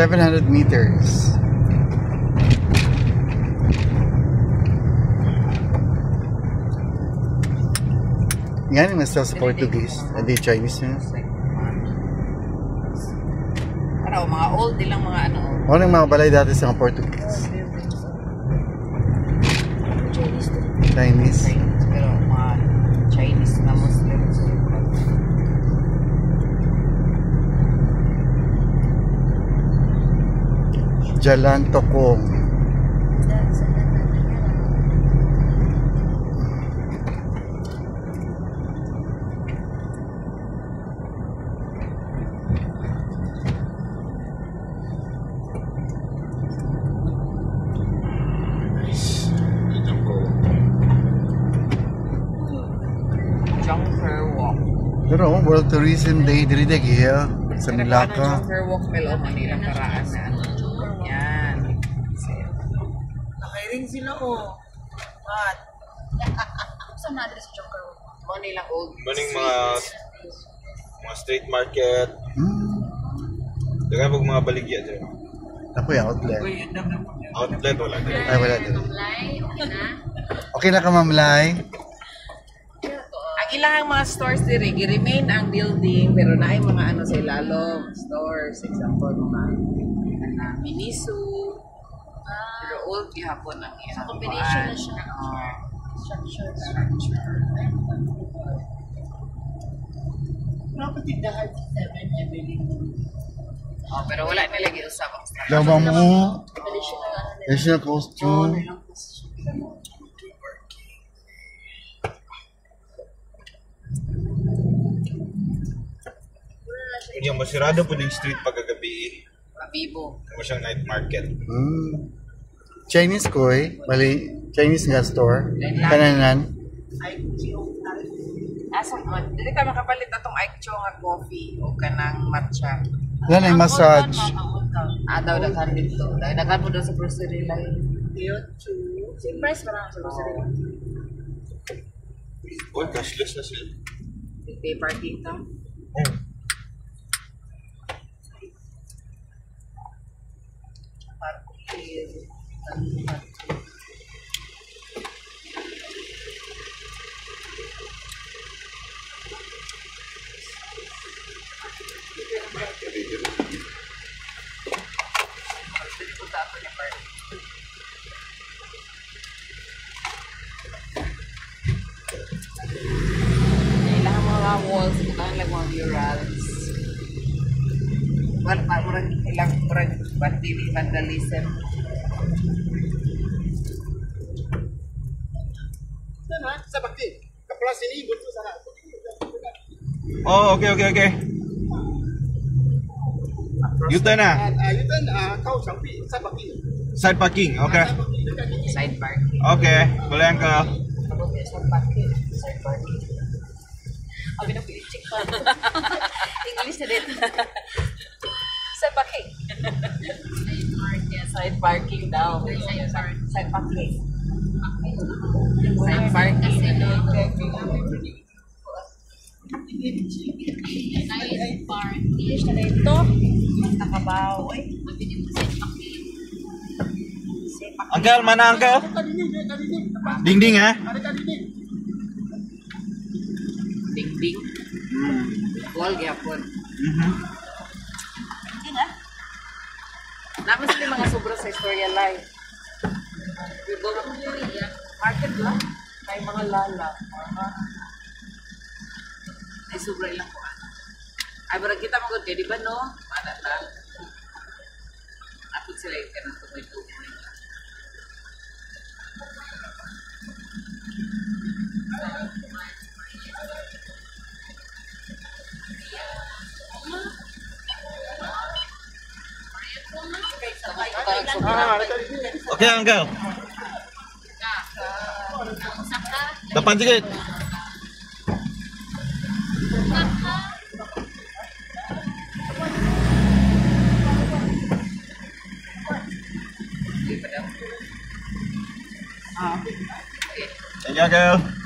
700 meters. Yan yung sa Portuguese, hindi Chinese yun. Para mga old nilang mga ano. Ano yung mga balay dati sa mga Portuguese? Chinese. Pero mga Chinese na Muslims. Jalan Tokong. Junker Walk. Pero World Tourism Day diri dagya sa Milaka. Junker Walk pero Manila karaan na ano. Yan. Nakairing sila oh. What? Saan na address sa Junker Walk? Manila old. Maning mga street market. Dagan pag mga baligya dito. Ako yung outlet. Outlet wala dito. Ay wala dito. Mamlay, okay na? Okay na ka Mamlay? Ang ilang mga stores diri gi-remain ang building pero naay mga ano sa ilalom stores, example mga Miniso. Pero old gihapon ang So, combination na siya. Structure. Property dahil 7 Evelyn. Oh, pero wala nila giusap ang stores. Lama mo. Additional ano nila. Additional costume. Yung masirado po yung street pagkagabi. Vivo. Kamo siyang night market. Chinese koy, bali Chinese nga store. Kananan. Asa man, dili ka makapalit atong Aikcho nga coffee o kanang matcha. Yan ay massage. Daw daghan dito. Daghan mo daw sa grocery line. Same price pa lang sa grocery. Oh, cashless na sila. Pay parking ka. Ilang mga walls, bukan lang mga murals. Wala pa, ilang bandili, vandalism. Sana, sa bakti. Kaplas ini gusto sana. Oh, okay. Yuta na. Yutan, kau sampai sa bakti. Side parking, okay. Side parking. Okay, boleh angka. Side parking. Side parking. Abi na pilit pa. English na dito. Side parking. Side market. Side parking daw. Side parking. Side parking. Side Side parking. Side parking. English na dito. Nakabaw. Ay, Abi din mo side parking. Angkel, mana angkel? Ding ha? ding-ding. Wall gyapon. Naman sila mga sobra sa istorya live. Market lang. May mga lala. Ay sobra ilang ko. Ay barang kita magod kay di ba no? Mana ta? Apod sila yung kanang tumoy-tumoy. Okay, angkel. Depan sikit. Thank you, angkel.